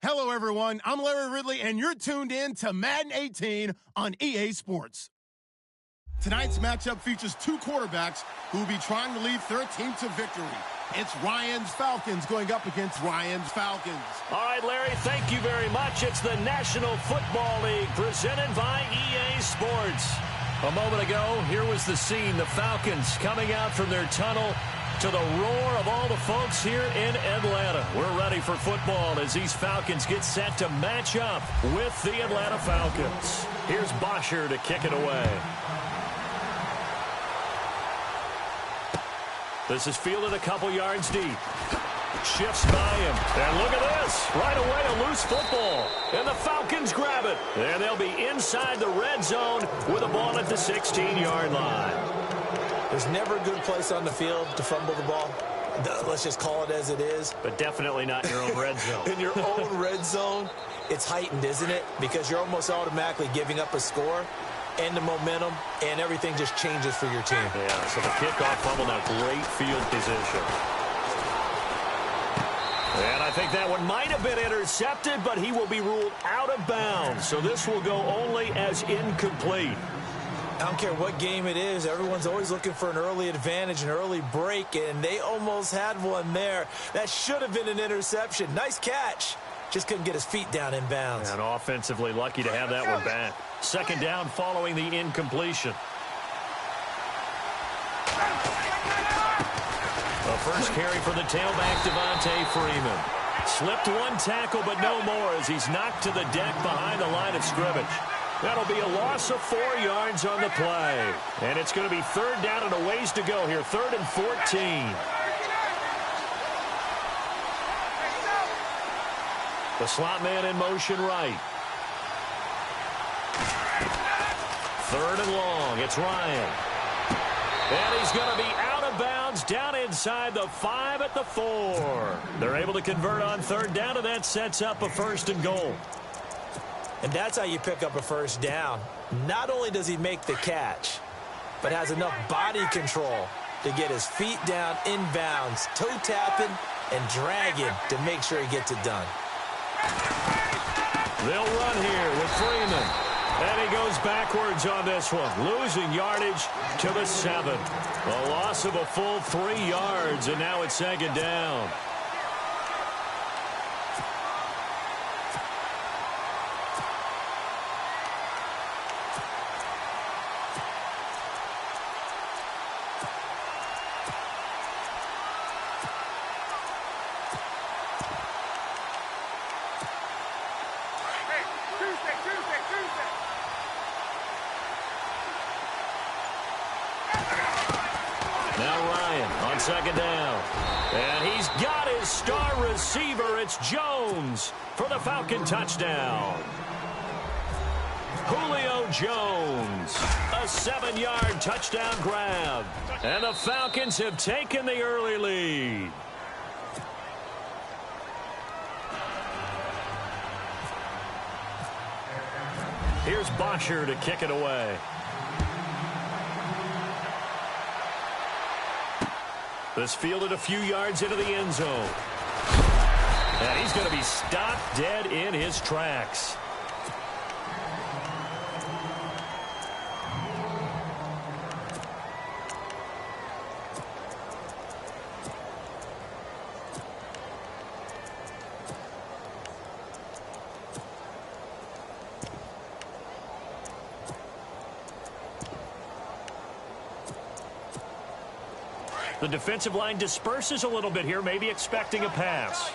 Hello, everyone. I'm Larry Ridley, and you're tuned in to Madden 18 on EA Sports. Tonight's matchup features two quarterbacks who will be trying to lead their team to victory. It's Ryan's Falcons going up against Ryan's Falcons. All right, Larry, thank you very much. It's the National Football League presented by EA Sports. A moment ago, here was the scene. The Falcons coming out from their tunnel to the roar of all the folks here in Atlanta. We're ready for football as these Falcons get set to match up with the Atlanta Falcons. Here's Bosher to kick it away. This is fielded a couple yards deep. Shifts by him. And look at this. Right away, a loose football. And the Falcons grab it. And they'll be inside the red zone with a ball at the 16-yard line. There's never a good place on the field to fumble the ball. Let's just call it as it is. But definitely not in your own red zone. In your own red zone, it's heightened, isn't it? Because you're almost automatically giving up a score and the momentum, and everything just changes for your team. Yeah, so the kickoff fumble, now great field position. And I think that one might have been intercepted, but he will be ruled out of bounds. So this will go only as incomplete. I don't care what game it is. Everyone's always looking for an early advantage, an early break, and they almost had one there. That should have been an interception. Nice catch. Just couldn't get his feet down in bounds. And offensively lucky to have that one back. Second down following the incompletion. The first carry for the tailback, Devontae Freeman. Slipped one tackle, but no more as he's knocked to the deck behind the line of scrimmage. That'll be a loss of 4 yards on the play. And it's going to be third down and a ways to go here. 3rd and 14. The slot man in motion right. 3rd and long. It's Ryan. And he's going to be out of bounds down inside the 5 at the 4. They're able to convert on 3rd down, and that sets up a 1st and goal. And that's how you pick up a 1st down. Not only does he make the catch, but has enough body control to get his feet down in bounds, toe tapping and dragging to make sure he gets it done. They'll run here with Freeman. And he goes backwards on this one, losing yardage to the 7. A loss of a full 3 yards, and now it's 2nd down. Now Ryan on 2nd down. And he's got his star receiver. It's Jones for the Falcon touchdown. Julio Jones. A 7-yard touchdown grab. And the Falcons have taken the early lead. Here's Bosher to kick it away. This fielded a few yards into the end zone. And he's going to be stopped dead in his tracks. The defensive line disperses a little bit here, maybe expecting a pass.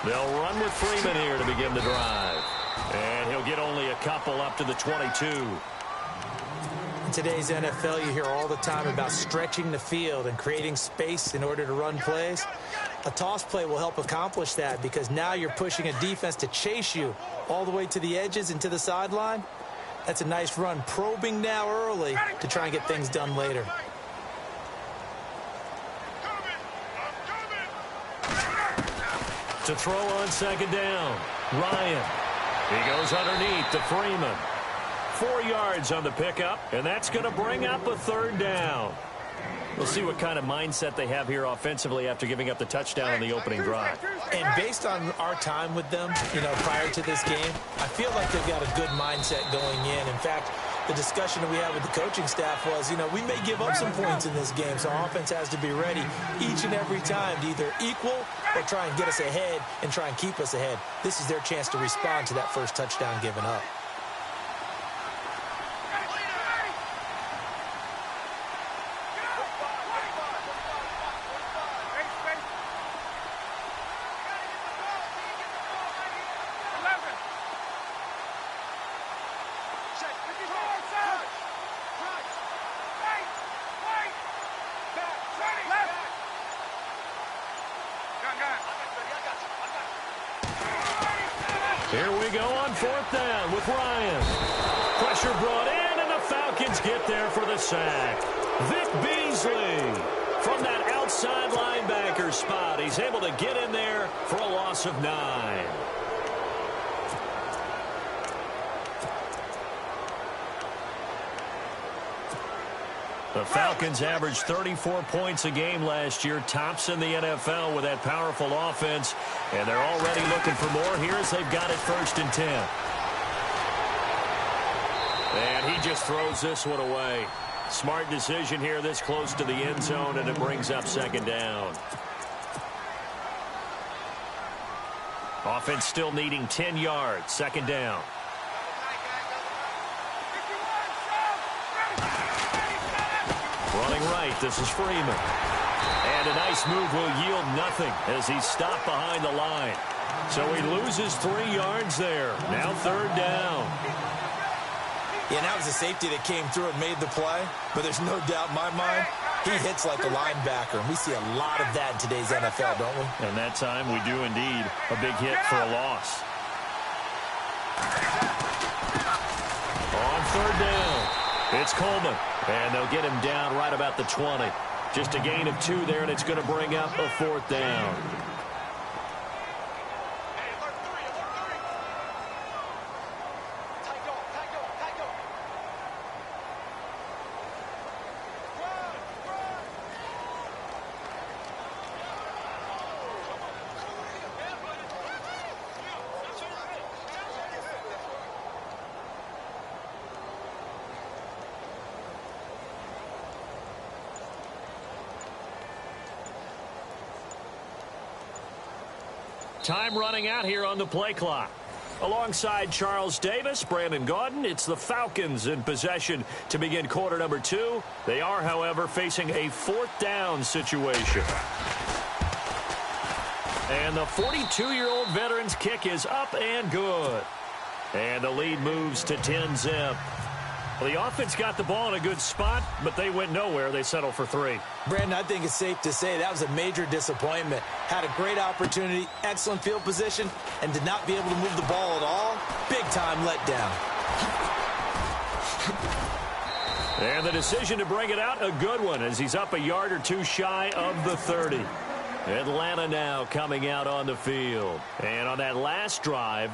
They'll run with Freeman here to begin the drive. And he'll get only a couple up to the 22. In today's NFL, you hear all the time about stretching the field and creating space in order to run plays. A toss play will help accomplish that because now you're pushing a defense to chase you all the way to the edges and to the sideline. That's a nice run, probing now early to try and get things done later. To throw on second down. Ryan. He goes underneath to Freeman. 4 yards on the pickup, and that's going to bring up a third down. We'll see what kind of mindset they have here offensively after giving up the touchdown on the opening drive. And based on our time with them, prior to this game, I feel like they've got a good mindset going in. In fact, the discussion that we had with the coaching staff was, we may give up some points in this game, so our offense has to be ready each and every time to either equal or try and get us ahead and try and keep us ahead. This is their chance to respond to that first touchdown given up. Here we go on fourth down with Ryan. Pressure brought in, and the Falcons get there for the sack. Vic Beasley from that outside linebacker spot. He's able to get in there for a loss of 9. The Falcons averaged 34 points a game last year, tops in the NFL with that powerful offense, and they're already looking for more here as they've got it 1st and 10. And he just throws this one away. Smart decision here this close to the end zone, and it brings up 2nd down. Offense still needing 10 yards, 2nd down. Running right, this is Freeman. And a nice move will yield nothing as he's stopped behind the line. So he loses 3 yards there. Now 3rd down. Yeah, that was a safety that came through and made the play. But there's no doubt in my mind, he hits like a linebacker. And we see a lot of that in today's NFL, don't we? And that time we do indeed. A big hit for a loss. On 3rd down, it's Coleman. And they'll get him down right about the 20. Just a gain of 2 there, and it's going to bring up a 4th down. Time running out here on the play clock. Alongside Charles Davis, Brandon Gaudin, it's the Falcons in possession to begin quarter number 2. They are, however, facing a 4th down situation. And the 42-year-old veteran's kick is up and good. And the lead moves to 10-zip. Well, the offense got the ball in a good spot, but they went nowhere. They settled for 3. Brandon, I think it's safe to say that was a major disappointment. Had a great opportunity, excellent field position, and did not be able to move the ball at all. Big-time letdown. And the decision to bring it out, a good one, as he's up a yard or 2 shy of the 30. Atlanta now coming out on the field. And on that last drive,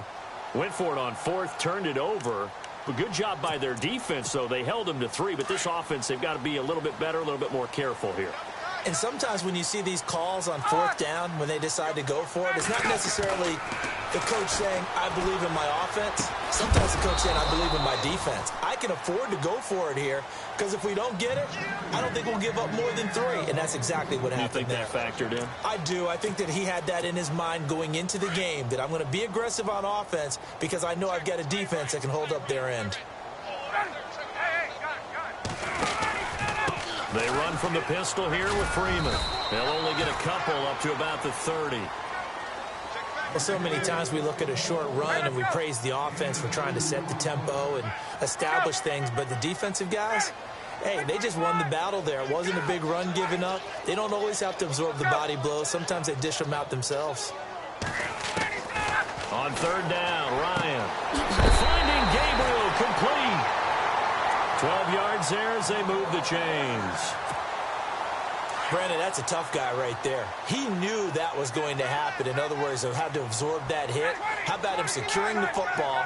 went for it on 4th, turned it over. A good job by their defense, though. They held them to 3, but this offense, they've got to be a little bit better, a little bit more careful here. And sometimes when you see these calls on 4th down, when they decide to go for it, it's not necessarily the coach saying, I believe in my offense. Sometimes the coach saying, I believe in my defense. I can afford to go for it here, because if we don't get it, I don't think we'll give up more than 3. And that's exactly what happened there. You think that factored in? I do. I think that he had that in his mind going into the game, that I'm going to be aggressive on offense because I know I've got a defense that can hold up their end. They run from the pistol here with Freeman. They'll only get a couple up to about the 30. Well, so many times we look at a short run and we praise the offense for trying to set the tempo and establish things, but the defensive guys, hey, they just won the battle there. It wasn't a big run given up. They don't always have to absorb the body blows. Sometimes they dish them out themselves. On 3rd down, Ryan finding Gabriel complete. 12 yards there as they move the chains. Brandon, that's a tough guy right there. He knew that was going to happen. In other words, he had to absorb that hit. How about him securing the football,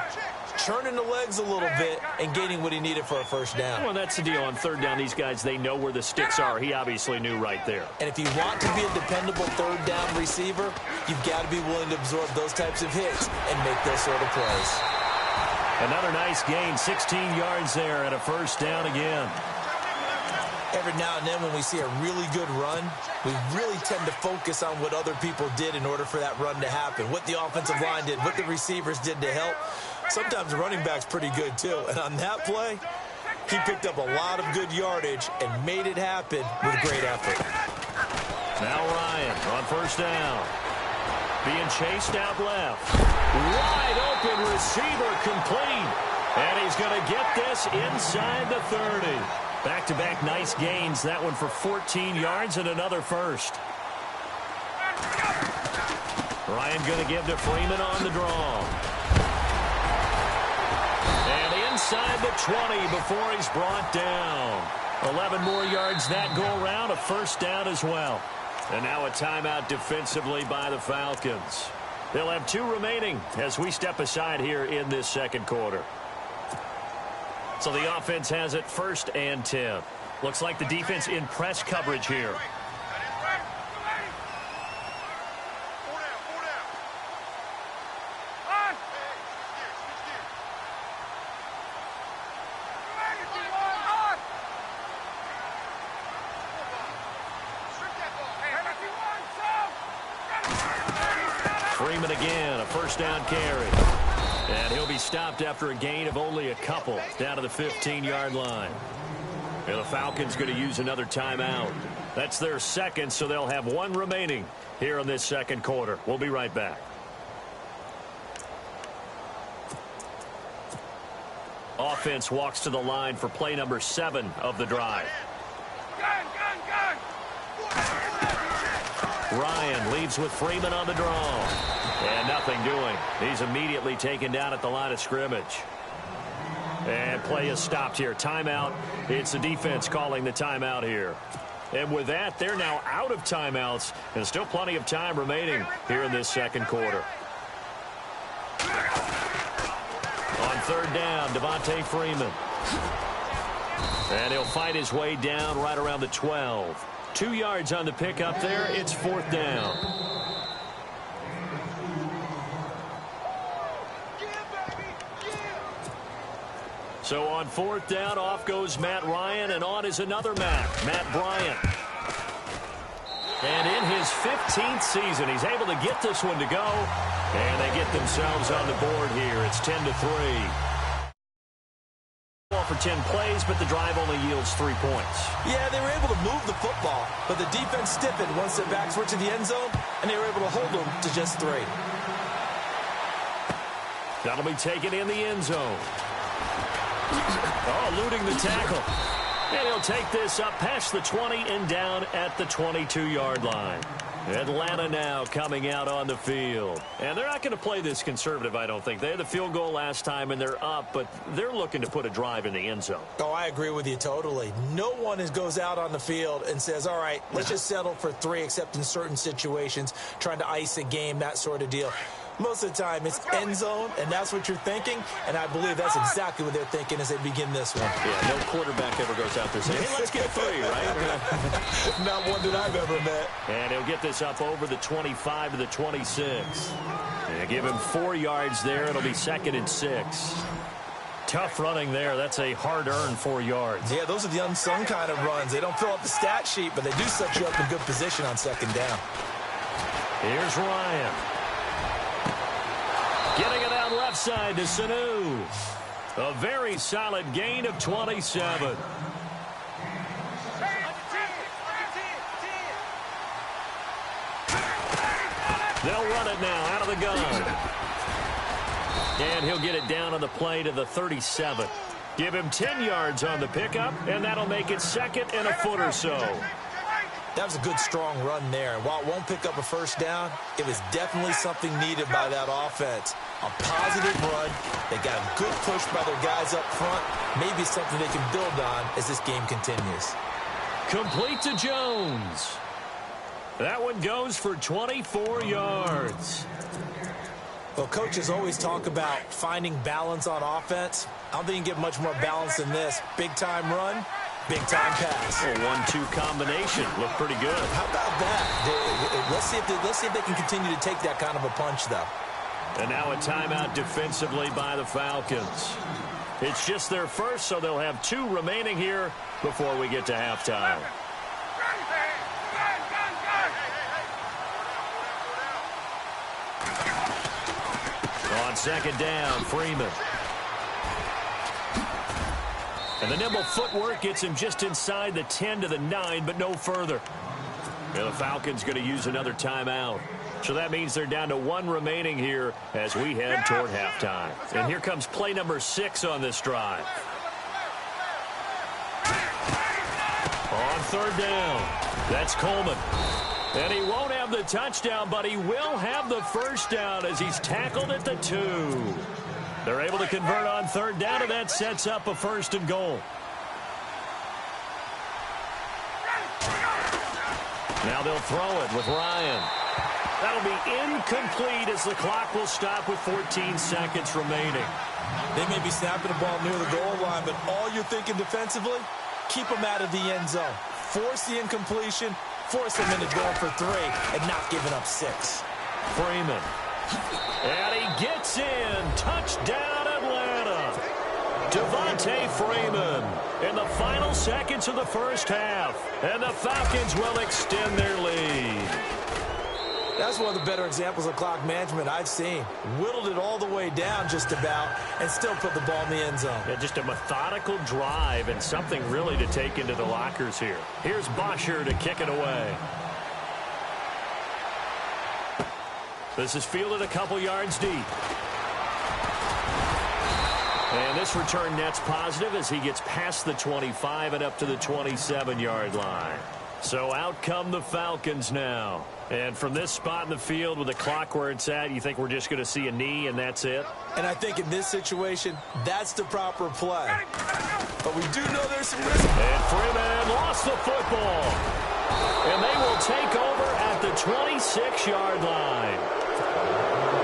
churning the legs a little bit, and gaining what he needed for a first down? Well, that's the deal. On third down, these guys, they know where the sticks are. He obviously knew right there. And if you want to be a dependable third down receiver, you've got to be willing to absorb those types of hits and make those sort of plays. Another nice gain, 16 yards there and a first down again. Every now and then when we see a really good run, we really tend to focus on what other people did in order for that run to happen, what the offensive line did, what the receivers did to help. Sometimes the running back's pretty good too. And on that play, he picked up a lot of good yardage and made it happen with great effort. Now Ryan on first down. Being chased out left. Wide open receiver complete. And he's going to get this inside the 30. Back-to-back nice gains. That one for 14 yards and another first. Ryan going to give to Freeman on the draw. And inside the 20 before he's brought down. 11 more yards that go around. A first down as well. And now a timeout defensively by the Falcons. They'll have 2 remaining as we step aside here in this second quarter. So the offense has it 1st and 10. Looks like the defense in press coverage here. Freeman again, a first down carry. And he'll be stopped after a gain of only a couple down to the 15-yard line. And the Falcons going to use another timeout. That's their second, so they'll have 1 remaining here in this second quarter. We'll be right back. Offense walks to the line for play number 7 of the drive. Ryan leaves with Freeman on the draw. And nothing doing. He's immediately taken down at the line of scrimmage. And play is stopped here. Timeout. It's the defense calling the timeout here. And with that, they're now out of timeouts. And still plenty of time remaining here in this second quarter. On third down, Devontae Freeman. And he'll fight his way down right around the 12. 2 yards on the pickup there. It's 4th down. So on 4th down, off goes Matt Ryan, and on is another Matt Bryant. And in his 15th season, he's able to get this one to go. And they get themselves on the board here. It's 10-3. For 10 plays, but the drive only yields 3 points. Yeah, they were able to move the football, but the defense stiffened once their backs were to the end zone, and they were able to hold them to just 3. That'll be taken in the end zone. Oh, eluding the tackle. And he'll take this up past the 20 and down at the 22-yard line. Atlanta now coming out on the field. And they're not going to play this conservative, I don't think. They had the field goal last time, and they're up, but they're looking to put a drive in the end zone. Oh, I agree with you totally. No one goes out on the field and says, all right, let's just settle for 3, except in certain situations, trying to ice a game, that sort of deal. Most of the time, it's end zone, and that's what you're thinking, and I believe that's exactly what they're thinking as they begin this one. Yeah, no quarterback ever goes out there saying, hey, let's get 3, right? Not one that I've ever met. And he'll get this up over the 25 to the 26. And give him 4 yards there. It'll be 2nd and 6. Tough running there. That's a hard-earned 4 yards. Yeah, those are the unsung kind of runs. They don't fill up the stat sheet, but they do set you up in good position on 2nd down. Here's Ryan. Getting it out left side to Sanu. A very solid gain of 27. They'll run it now out of the gun. And he'll get it down on the play to the 37. Give him 10 yards on the pickup, and that'll make it 2nd and a foot or so. That was a good, strong run there. While it won't pick up a first down, it was definitely something needed by that offense. A positive run. They got a good push by their guys up front. Maybe something they can build on as this game continues. Complete to Jones. That one goes for 24 yards. Well, coaches always talk about finding balance on offense. I don't think you can get much more balance than this. Big-time run, big-time pass. A 1-2 combination. Looked pretty good. How about that? Let's see if they can continue to take that kind of a punch, though. And now a timeout defensively by the Falcons. It's just their first, so they'll have 2 remaining here before we get to halftime. On second down, Freeman. And the nimble footwork gets him just inside the 10 to the 9, but no further. And the Falcons going to use another timeout. So that means they're down to 1 remaining here as we head toward halftime. And here comes play number 6 on this drive. On third down, that's Coleman. And he won't have the touchdown, but he will have the first down as he's tackled at the 2. They're able to convert on third down, and that sets up a 1st and goal. Now they'll throw it with Ryan. That'll be incomplete as the clock will stop with 14 seconds remaining. They may be snapping the ball near the goal line, but all you're thinking defensively, keep them out of the end zone. Force the incompletion, force them into going for 3, and not giving up 6. Freeman. And he gets in. Touchdown, Atlanta. Devontae Freeman in the final seconds of the first half. And the Falcons will extend their lead. That's one of the better examples of clock management I've seen. Whittled it all the way down just about and still put the ball in the end zone. Yeah, just a methodical drive and something really to take into the lockers here. Here's Bosher to kick it away. This is fielded a couple yards deep. And this return net's positive as he gets past the 25 and up to the 27-yard line. So out come the Falcons now. And from this spot in the field with the clock where it's at, you think we're just going to see a knee and that's it? And I think in this situation, that's the proper play. But we do know there's some risk. And Freeman lost the football. And they will take over at the 26-yard line.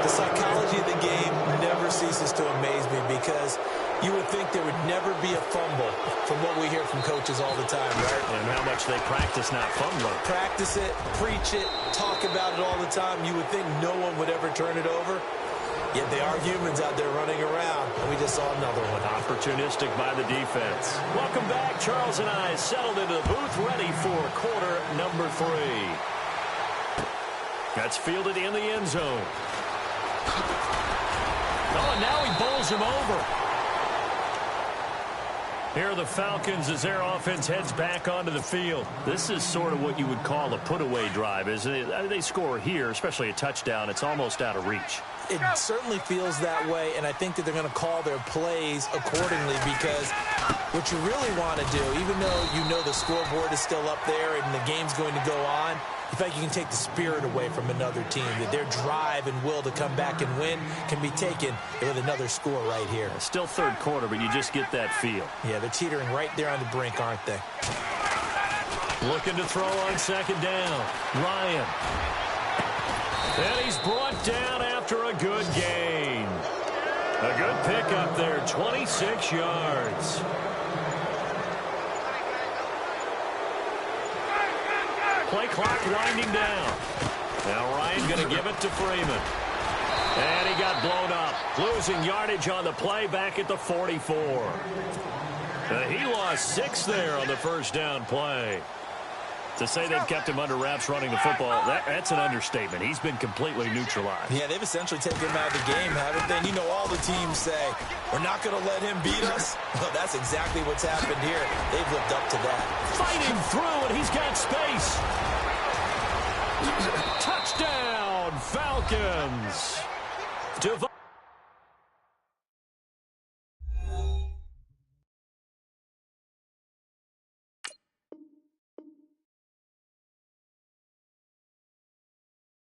The psychology of the game never ceases to amaze me because you would think there would never be a fumble from what we hear from coaches all the time, right? And how much they practice not fumbling. Practice it, preach it, talk about it all the time. You would think no one would ever turn it over. Yet they are humans out there running around, and we just saw another one. Opportunistic by the defense. Welcome back. Charles and I settled into the booth, ready for quarter number 3. That's fielded in the end zone. Oh, and now he bowls him over. Here are the Falcons as their offense heads back onto the field. This is sort of what you would call a put-away drive, isn't it? They score here, especially a touchdown. It's almost out of reach. It certainly feels that way, and I think that they're going to call their plays accordingly because what you really want to do, even though you know the scoreboard is still up there and the game's going to go on, in fact, you can take the spirit away from another team, that their drive and will to come back and win can be taken with another score right here. Still third quarter, but you just get that feel. Yeah, they're teetering right there on the brink, aren't they? Looking to throw on second down. Ryan. And he's brought down after a good gain. A good pickup there, 26 yards. Play clock winding down. Now Ryan going to give it to Freeman. And he got blown up. Losing yardage on the play back at the 44. He lost 6 there on the first down play. To say they've kept him under wraps running the football, that's an understatement. He's been completely neutralized. Yeah, they've essentially taken him out of the game, haven't they? And you know all the teams say, we're not going to let him beat us. Well, that's exactly what's happened here. They've lived up to that. Fighting through, and he's got space. Touchdown, Falcons.